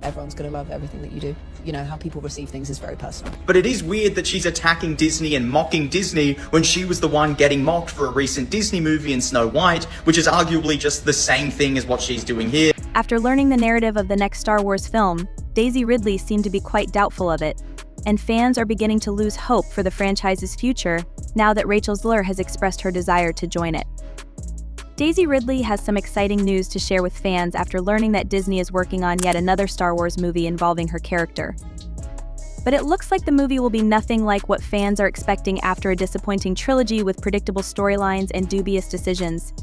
Everyone's going to love everything that you do. You know, how people receive things is very personal. But it is weird that she's attacking Disney and mocking Disney when she was the one getting mocked for a recent Disney movie in Snow White, which is arguably just the same thing as what she's doing here. After learning the narrative of the next Star Wars film, Daisy Ridley seemed to be quite doubtful of it, and fans are beginning to lose hope for the franchise's future now that Rachel Zegler has expressed her desire to join it. Daisy Ridley has some exciting news to share with fans after learning that Disney is working on yet another Star Wars movie involving her character. But it looks like the movie will be nothing like what fans are expecting after a disappointing trilogy with predictable storylines and dubious decisions.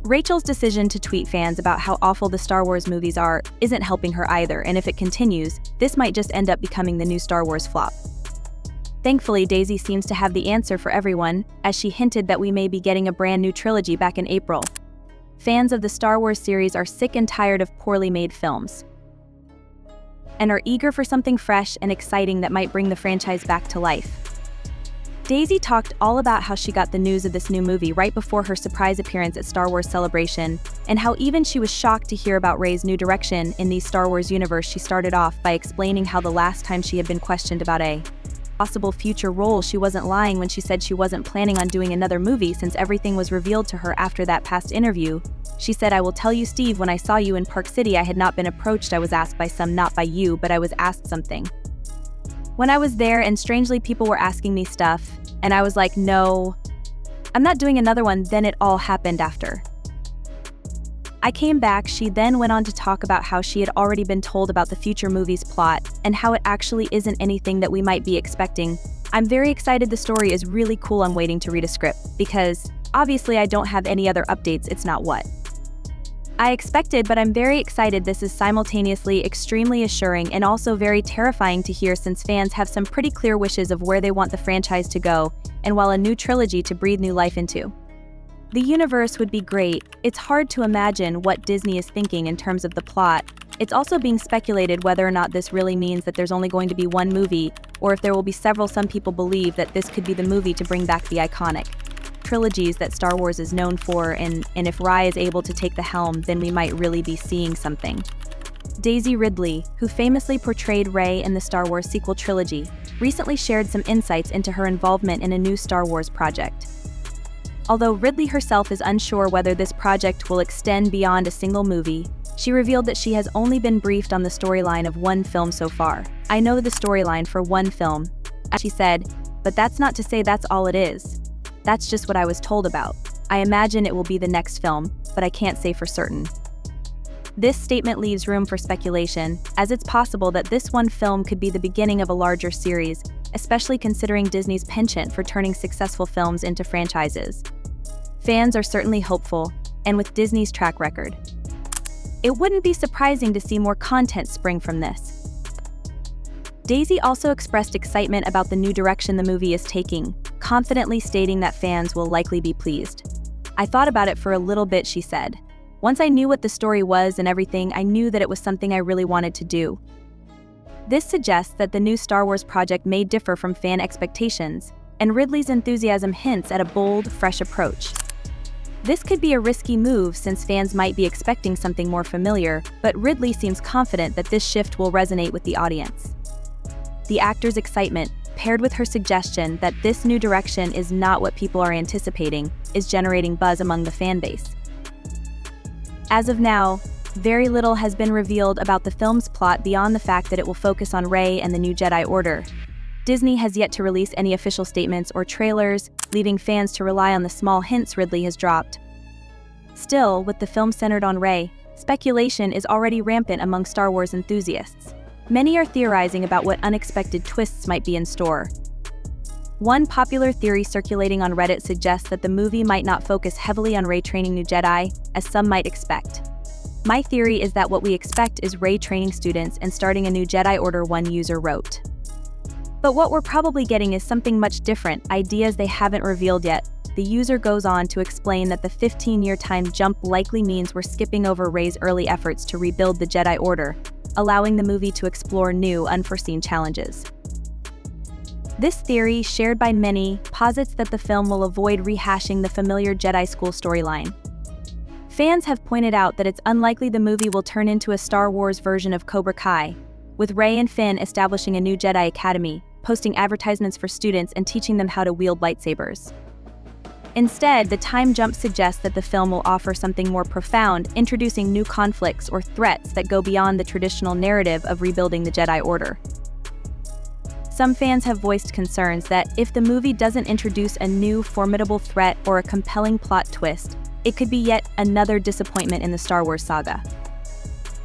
Rachel's decision to tweet fans about how awful the Star Wars movies are isn't helping her either, and if it continues, this might just end up becoming the new Star Wars flop. Thankfully, Daisy seems to have the answer for everyone, as she hinted that we may be getting a brand new trilogy back in April. Fans of the Star Wars series are sick and tired of poorly made films, and are eager for something fresh and exciting that might bring the franchise back to life. Daisy talked all about how she got the news of this new movie right before her surprise appearance at Star Wars Celebration, and how even she was shocked to hear about Rey's new direction in the Star Wars universe. She started off by explaining how the last time she had been questioned about a possible future role, she wasn't lying when she said she wasn't planning on doing another movie since everything was revealed to her after that past interview. She said, "I will tell you, Steve, when I saw you in Park City, I had not been approached. I was asked by some, not by you, but I was asked something. When I was there, and strangely people were asking me stuff, and I was like, no, I'm not doing another one. Then it all happened after I came back." She then went on to talk about how she had already been told about the future movie's plot, and how it actually isn't anything that we might be expecting. "I'm very excited. The story is really cool. I'm waiting to read a script, because obviously I don't have any other updates. It's not what I expected, but I'm very excited." This is simultaneously extremely assuring and also very terrifying to hear, since fans have some pretty clear wishes of where they want the franchise to go, and while a new trilogy to breathe new life into the universe would be great, it's hard to imagine what Disney is thinking in terms of the plot. It's also being speculated whether or not this really means that there's only going to be one movie, or if there will be several. Some people believe that this could be the movie to bring back the iconic trilogies that Star Wars is known for, and if Rey is able to take the helm, then we might really be seeing something. Daisy Ridley, who famously portrayed Rey in the Star Wars sequel trilogy, recently shared some insights into her involvement in a new Star Wars project. Although Ridley herself is unsure whether this project will extend beyond a single movie, she revealed that she has only been briefed on the storyline of one film so far. "I know the storyline for one film," she said, "but that's not to say that's all it is. That's just what I was told about. I imagine it will be the next film, but I can't say for certain." This statement leaves room for speculation, as it's possible that this one film could be the beginning of a larger series, especially considering Disney's penchant for turning successful films into franchises. Fans are certainly hopeful, and with Disney's track record, it wouldn't be surprising to see more content spring from this. Daisy also expressed excitement about the new direction the movie is taking, confidently stating that fans will likely be pleased. "I thought about it for a little bit," she said. "Once I knew what the story was and everything, I knew that it was something I really wanted to do." This suggests that the new Star Wars project may differ from fan expectations, and Ridley's enthusiasm hints at a bold, fresh approach. This could be a risky move since fans might be expecting something more familiar, but Ridley seems confident that this shift will resonate with the audience. The actor's excitement, paired with her suggestion that this new direction is not what people are anticipating, is generating buzz among the fan base. As of now, very little has been revealed about the film's plot beyond the fact that it will focus on Rey and the new Jedi Order. Disney has yet to release any official statements or trailers, leaving fans to rely on the small hints Ridley has dropped. Still, with the film centered on Rey, speculation is already rampant among Star Wars enthusiasts. Many are theorizing about what unexpected twists might be in store. One popular theory circulating on Reddit suggests that the movie might not focus heavily on Rey training new Jedi, as some might expect. My theory is that what we expect is Rey training students and starting a new Jedi Order, one user wrote. But what we're probably getting is something much different, ideas they haven't revealed yet. The user goes on to explain that the 15-year time jump likely means we're skipping over Rey's early efforts to rebuild the Jedi Order, allowing the movie to explore new, unforeseen challenges. This theory, shared by many, posits that the film will avoid rehashing the familiar Jedi School storyline. Fans have pointed out that it's unlikely the movie will turn into a Star Wars version of Cobra Kai, with Rey and Finn establishing a new Jedi Academy, posting advertisements for students and teaching them how to wield lightsabers. Instead, the time jump suggests that the film will offer something more profound, introducing new conflicts or threats that go beyond the traditional narrative of rebuilding the Jedi Order. Some fans have voiced concerns that if the movie doesn't introduce a new, formidable threat or a compelling plot twist, it could be yet another disappointment in the Star Wars saga.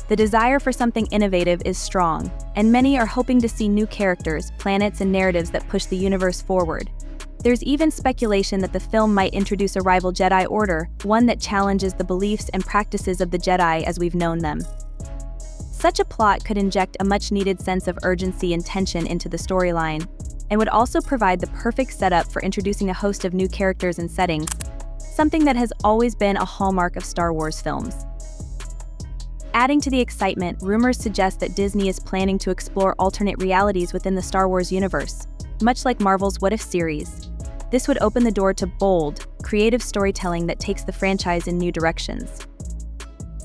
The desire for something innovative is strong, and many are hoping to see new characters, planets, and narratives that push the universe forward. There's even speculation that the film might introduce a rival Jedi Order, one that challenges the beliefs and practices of the Jedi as we've known them. Such a plot could inject a much-needed sense of urgency and tension into the storyline, and would also provide the perfect setup for introducing a host of new characters and settings, something that has always been a hallmark of Star Wars films. Adding to the excitement, rumors suggest that Disney is planning to explore alternate realities within the Star Wars universe, much like Marvel's What If series. This would open the door to bold, creative storytelling that takes the franchise in new directions.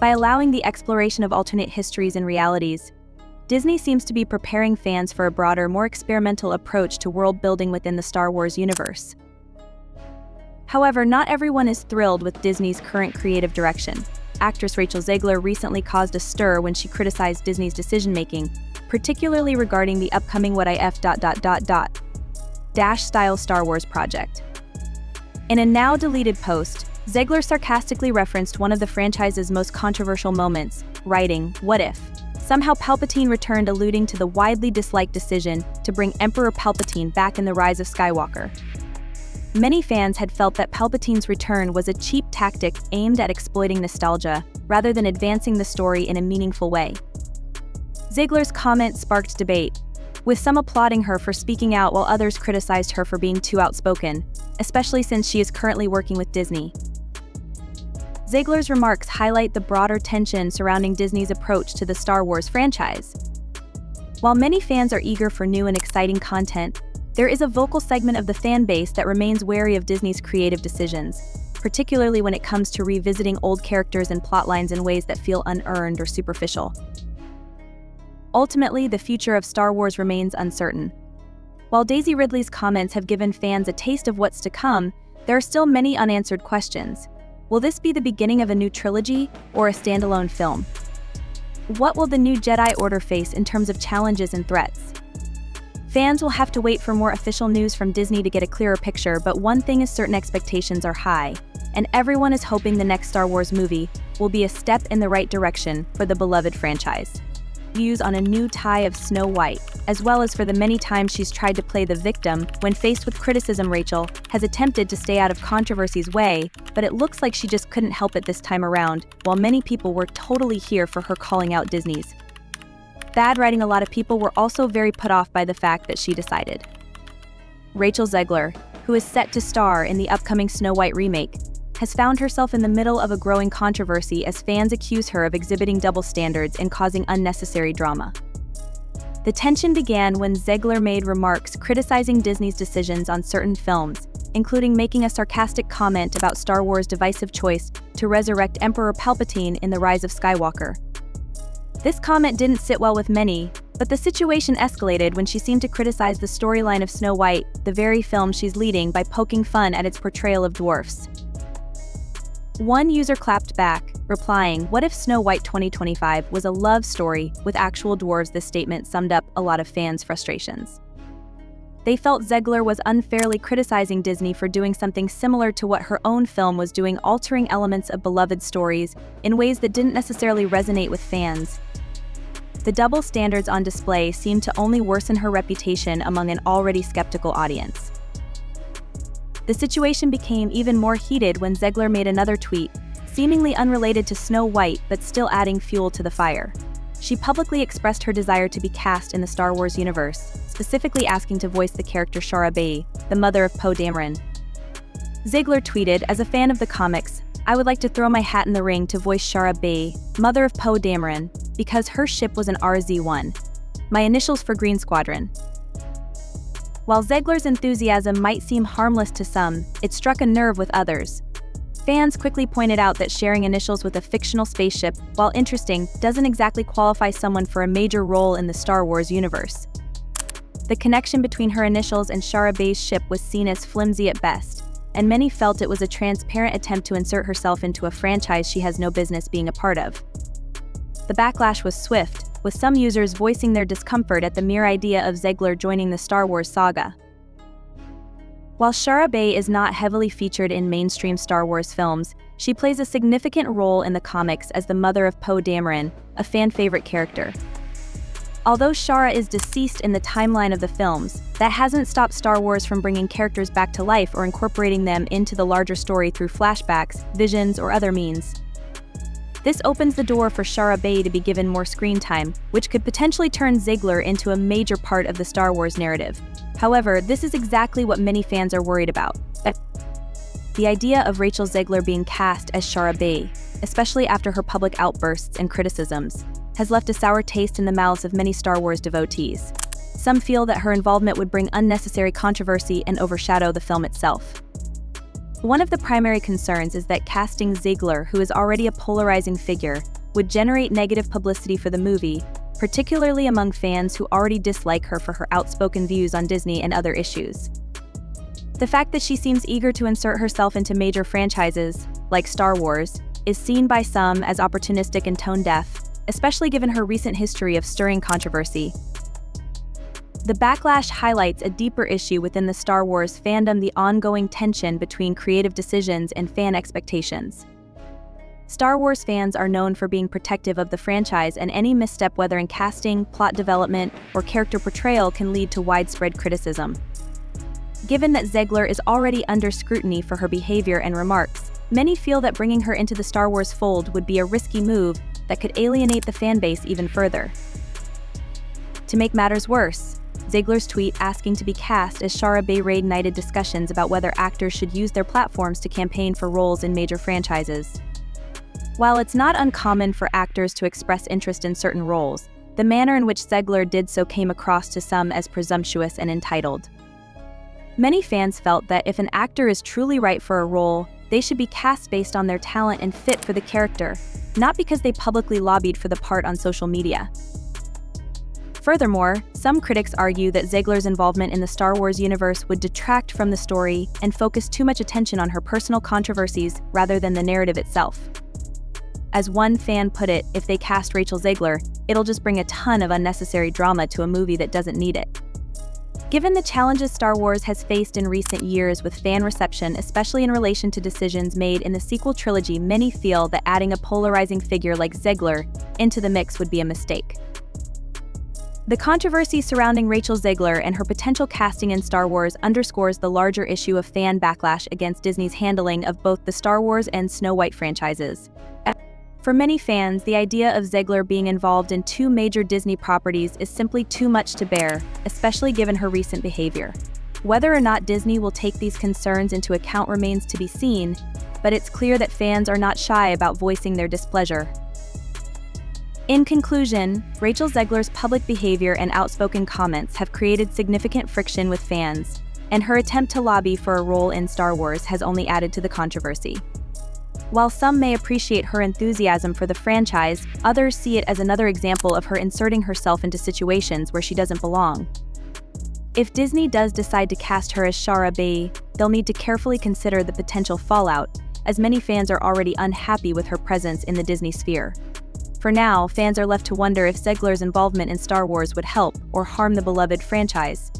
By allowing the exploration of alternate histories and realities, Disney seems to be preparing fans for a broader, more experimental approach to world building within the Star Wars universe. However, not everyone is thrilled with Disney's current creative direction. Actress Rachel Zegler recently caused a stir when she criticized Disney's decision-making, particularly regarding the upcoming What If style Star Wars project. In a now-deleted post, Ziggler sarcastically referenced one of the franchise's most controversial moments, writing, "What if somehow Palpatine returned," alluding to the widely disliked decision to bring Emperor Palpatine back in The Rise of Skywalker. Many fans had felt that Palpatine's return was a cheap tactic aimed at exploiting nostalgia, rather than advancing the story in a meaningful way. Ziggler's comment sparked debate, with some applauding her for speaking out while others criticized her for being too outspoken, especially since she is currently working with Disney. Ziggler's remarks highlight the broader tension surrounding Disney's approach to the Star Wars franchise. While many fans are eager for new and exciting content, there is a vocal segment of the fan base that remains wary of Disney's creative decisions, particularly when it comes to revisiting old characters and plotlines in ways that feel unearned or superficial. Ultimately, the future of Star Wars remains uncertain. While Daisy Ridley's comments have given fans a taste of what's to come, there are still many unanswered questions. Will this be the beginning of a new trilogy or a standalone film? What will the new Jedi Order face in terms of challenges and threats? Fans will have to wait for more official news from Disney to get a clearer picture, but one thing is certain: expectations are high, and everyone is hoping the next Star Wars movie will be a step in the right direction for the beloved franchise. Views on a new tie of Snow White, as well as for the many times she's tried to play the victim when faced with criticism. Rachel has attempted to stay out of controversy's way, but it looks like she just couldn't help it this time around, while many people were totally here for her calling out Disney's bad writing. A lot of people were also very put off by the fact that she decided. Rachel Zegler, who is set to star in the upcoming Snow White remake, has found herself in the middle of a growing controversy as fans accuse her of exhibiting double standards and causing unnecessary drama. The tension began when Ziggler made remarks criticizing Disney's decisions on certain films, including making a sarcastic comment about Star Wars' divisive choice to resurrect Emperor Palpatine in The Rise of Skywalker. This comment didn't sit well with many, but the situation escalated when she seemed to criticize the storyline of Snow White, the very film she's leading, by poking fun at its portrayal of dwarfs. One user clapped back, replying, "What if Snow White 2025 was a love story with actual dwarves?" This statement summed up a lot of fans' frustrations. They felt Ziggler was unfairly criticizing Disney for doing something similar to what her own film was doing, altering elements of beloved stories in ways that didn't necessarily resonate with fans. The double standards on display seemed to only worsen her reputation among an already skeptical audience. The situation became even more heated when Ziggler made another tweet, seemingly unrelated to Snow White but still adding fuel to the fire. She publicly expressed her desire to be cast in the Star Wars universe, specifically asking to voice the character Shara Bey, the mother of Poe Dameron. Ziggler tweeted, "As a fan of the comics, I would like to throw my hat in the ring to voice Shara Bey, mother of Poe Dameron, because her ship was an RZ-1. My initials for Green Squadron." While Ziggler's enthusiasm might seem harmless to some, it struck a nerve with others. Fans quickly pointed out that sharing initials with a fictional spaceship, while interesting, doesn't exactly qualify someone for a major role in the Star Wars universe. The connection between her initials and Shara Bay's ship was seen as flimsy at best, and many felt it was a transparent attempt to insert herself into a franchise she has no business being a part of. The backlash was swift, with some users voicing their discomfort at the mere idea of Ziggler joining the Star Wars saga. While Shara Bay is not heavily featured in mainstream Star Wars films, she plays a significant role in the comics as the mother of Poe Dameron, a fan-favorite character. Although Shara is deceased in the timeline of the films, that hasn't stopped Star Wars from bringing characters back to life or incorporating them into the larger story through flashbacks, visions, or other means. This opens the door for Shara Bay to be given more screen time, which could potentially turn Ziggler into a major part of the Star Wars narrative. However, this is exactly what many fans are worried about. The idea of Rachel Zegler being cast as Shara Bay, especially after her public outbursts and criticisms, has left a sour taste in the mouths of many Star Wars devotees. Some feel that her involvement would bring unnecessary controversy and overshadow the film itself. One of the primary concerns is that casting Ziggler, who is already a polarizing figure, would generate negative publicity for the movie, particularly among fans who already dislike her for her outspoken views on Disney and other issues. The fact that she seems eager to insert herself into major franchises, like Star Wars, is seen by some as opportunistic and tone-deaf, especially given her recent history of stirring controversy. The backlash highlights a deeper issue within the Star Wars fandom: the ongoing tension between creative decisions and fan expectations. Star Wars fans are known for being protective of the franchise, and any misstep, whether in casting, plot development, or character portrayal, can lead to widespread criticism. Given that Ziggler is already under scrutiny for her behavior and remarks, many feel that bringing her into the Star Wars fold would be a risky move that could alienate the fanbase even further. To make matters worse, Ziggler's tweet asking to be cast as Shara Bay reignited discussions about whether actors should use their platforms to campaign for roles in major franchises. While it's not uncommon for actors to express interest in certain roles, the manner in which Ziggler did so came across to some as presumptuous and entitled. Many fans felt that if an actor is truly right for a role, they should be cast based on their talent and fit for the character, not because they publicly lobbied for the part on social media. Furthermore, some critics argue that Ziggler's involvement in the Star Wars universe would detract from the story and focus too much attention on her personal controversies rather than the narrative itself. As one fan put it, if they cast Rachel Zegler, it'll just bring a ton of unnecessary drama to a movie that doesn't need it. Given the challenges Star Wars has faced in recent years with fan reception, especially in relation to decisions made in the sequel trilogy, many feel that adding a polarizing figure like Ziggler into the mix would be a mistake. The controversy surrounding Rachel Zegler and her potential casting in Star Wars underscores the larger issue of fan backlash against Disney's handling of both the Star Wars and Snow White franchises. For many fans, the idea of Ziggler being involved in two major Disney properties is simply too much to bear, especially given her recent behavior. Whether or not Disney will take these concerns into account remains to be seen, but it's clear that fans are not shy about voicing their displeasure. In conclusion, Rachel Zegler's public behavior and outspoken comments have created significant friction with fans, and her attempt to lobby for a role in Star Wars has only added to the controversy. While some may appreciate her enthusiasm for the franchise, others see it as another example of her inserting herself into situations where she doesn't belong. If Disney does decide to cast her as Shara Bay, they'll need to carefully consider the potential fallout, as many fans are already unhappy with her presence in the Disney sphere. For now, fans are left to wonder if Ziggler's involvement in Star Wars would help or harm the beloved franchise.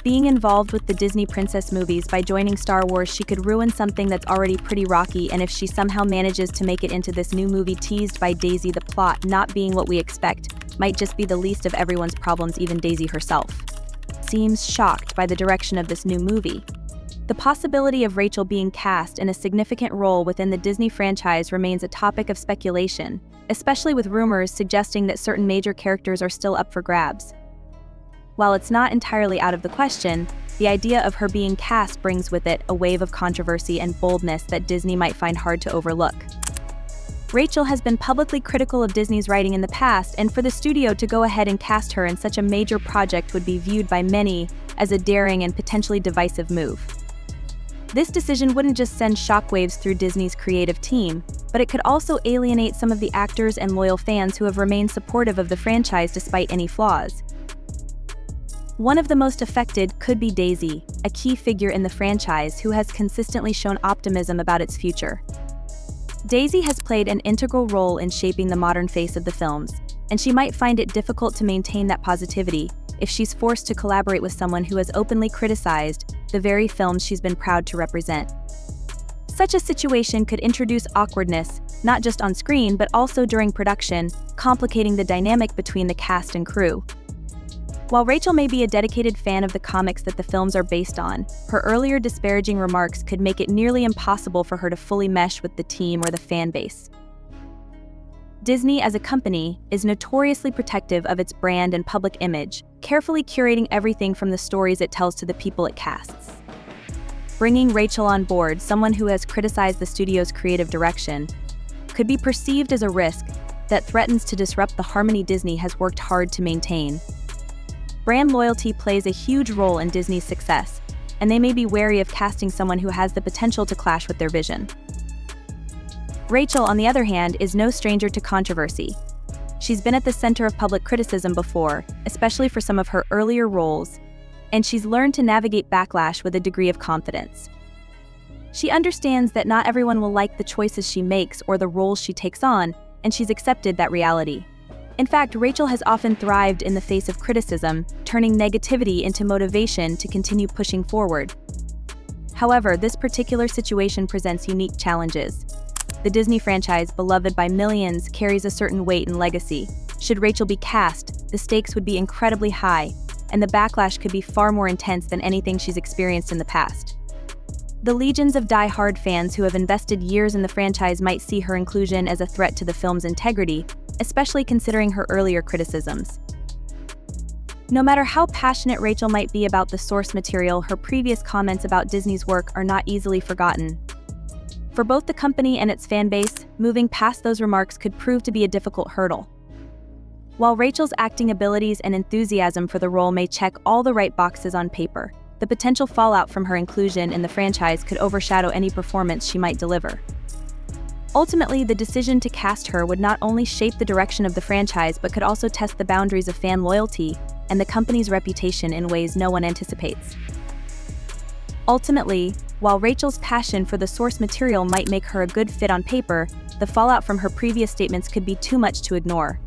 Being involved with the Disney princess movies by joining Star Wars, she could ruin something that's already pretty rocky, and if she somehow manages to make it into this new movie teased by Daisy, the plot not being what we expect might just be the least of everyone's problems. Even Daisy herself seems shocked by the direction of this new movie. The possibility of Rachel being cast in a significant role within the Disney franchise remains a topic of speculation, especially with rumors suggesting that certain major characters are still up for grabs. While it's not entirely out of the question, the idea of her being cast brings with it a wave of controversy and boldness that Disney might find hard to overlook. Rachel has been publicly critical of Disney's writing in the past, and for the studio to go ahead and cast her in such a major project would be viewed by many as a daring and potentially divisive move. This decision wouldn't just send shockwaves through Disney's creative team, but it could also alienate some of the actors and loyal fans who have remained supportive of the franchise despite any flaws. One of the most affected could be Daisy, a key figure in the franchise who has consistently shown optimism about its future. Daisy has played an integral role in shaping the modern face of the films, and she might find it difficult to maintain that positivity if she's forced to collaborate with someone who has openly criticized the very films she's been proud to represent. Such a situation could introduce awkwardness, not just on screen but also during production, complicating the dynamic between the cast and crew. While Rachel may be a dedicated fan of the comics that the films are based on, her earlier disparaging remarks could make it nearly impossible for her to fully mesh with the team or the fan base. Disney, as a company, is notoriously protective of its brand and public image, carefully curating everything from the stories it tells to the people it casts. Bringing Rachel on board, someone who has criticized the studio's creative direction, could be perceived as a risk that threatens to disrupt the harmony Disney has worked hard to maintain. Brand loyalty plays a huge role in Disney's success, and they may be wary of casting someone who has the potential to clash with their vision. Rachel, on the other hand, is no stranger to controversy. She's been at the center of public criticism before, especially for some of her earlier roles, and she's learned to navigate backlash with a degree of confidence. She understands that not everyone will like the choices she makes or the roles she takes on, and she's accepted that reality. In fact, Rachel has often thrived in the face of criticism, turning negativity into motivation to continue pushing forward. However, this particular situation presents unique challenges. The Disney franchise, beloved by millions, carries a certain weight and legacy. Should Rachel be cast, the stakes would be incredibly high, and the backlash could be far more intense than anything she's experienced in the past. The legions of die-hard fans who have invested years in the franchise might see her inclusion as a threat to the film's integrity, especially considering her earlier criticisms. No matter how passionate Rachel might be about the source material, her previous comments about Disney's work are not easily forgotten. For both the company and its fan base, moving past those remarks could prove to be a difficult hurdle. While Rachel's acting abilities and enthusiasm for the role may check all the right boxes on paper, the potential fallout from her inclusion in the franchise could overshadow any performance she might deliver. Ultimately, the decision to cast her would not only shape the direction of the franchise but could also test the boundaries of fan loyalty and the company's reputation in ways no one anticipates. Ultimately, while Rachel's passion for the source material might make her a good fit on paper, the fallout from her previous statements could be too much to ignore.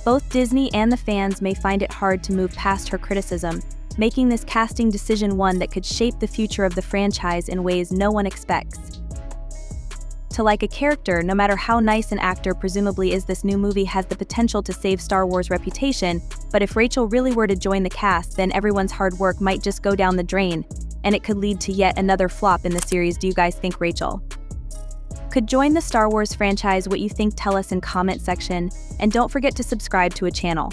Both Disney and the fans may find it hard to move past her criticism, making this casting decision one that could shape the future of the franchise in ways no one expects. To like a character, no matter how nice an actor presumably is, this new movie has the potential to save Star Wars' reputation, but if Rachel really were to join the cast, then everyone's hard work might just go down the drain, and it could lead to yet another flop in the series. Do you guys think Rachel could join the Star Wars franchise? What you think, tell us in comment section, and don't forget to subscribe to a channel.